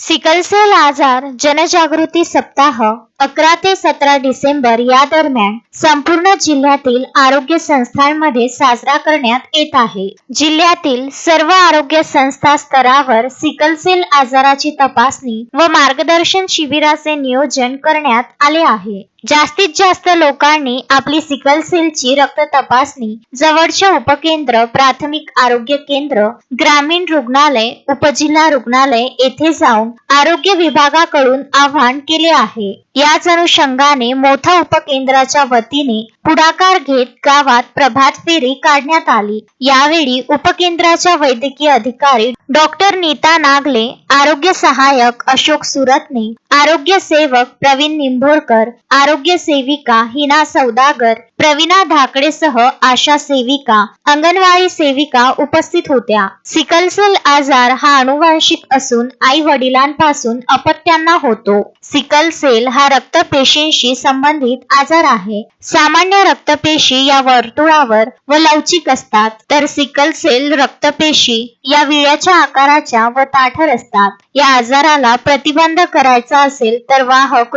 Sickle cell आजार जनजागृती सप्ताह 11 ते 17 डिसेंबर या दरम्यान संपूर्ण जिल्ह्यातील आरोग्य संस्थांमध्ये साजरा करण्यात येत आहे. जिल्ह्यातील सर्व आरोग्य संस्था स्तरावर सिकलसेल आजाराची तपासणी व मार्गदर्शन शिबिराचे नियोजन करण्यात आले आहे. जास्तीत जास्त लोकांनी आपली सिकलसेलची रक्त तपासणी जवळच्या उपकेंद्र, प्राथमिक आरोग्य केंद्र, ग्रामीण रुग्णालय, उपजिल्हा रुग्णालय येथे जाऊन आरोग्य विभागाकडून आवाहन केले आहे. याच अनुषंगाने मोठा उपकेंद्राच्या वतीने पुढाकार घेत गावात प्रभात फेरी काढण्यात आली. यावेळी उपकेंद्राच्या वैद्यकीय अधिकारी डॉक्टर नीता नागले, आरोग्य सहाय्यक अशोक सुरतने, आरोग्य सेवक प्रवीण निंभोरकर, आरोग्य सेविका हिना सौदागर, प्रवीणा धाकडेसह आशा सेविका, अंगणवाडी सेविका उपस्थित होत्या. सिकलसेल आजार हा अनुवांशिक असून आई वडिलांपासून अपत्यांना होतो. सिकलसेल हा रक्तपेशींशी संबंधित आजार आहे. सामान्य रक्तपेशी या वर्तुळावर व लवचिक असतात, तर सिकलसेल रक्तपेशी या विळ्याच्या आकाराच्या व ताठर असतात. या आजाराला प्रतिबंध करायचा असेल तर वाहक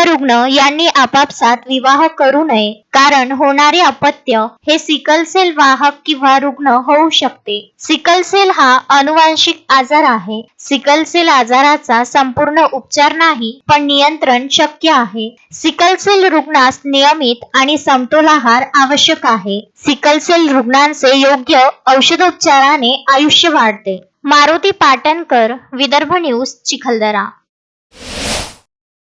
रुग्ण यांनी आपापसात विवाह करू नये, कारण होणारे अपत्य हे सिकलसेल वाहक किंवा रुग्ण होऊ शकते. सिकलसेल हा अनुवांशिक आजार आहे. सिकलसेल आजाराचा संपूर्ण उपचार नाही, पण नियंत्रण शक्य आहे. सिकलसेल रुग्णास नियमित आणि समतोल आहार आवश्यक आहे. सिकलसेल रुग्णांचे योग्य औषधोपचाराने आयुष्य वाढते. मारुती पाटणकर, विदर्भ न्यूज, चिखलदरा.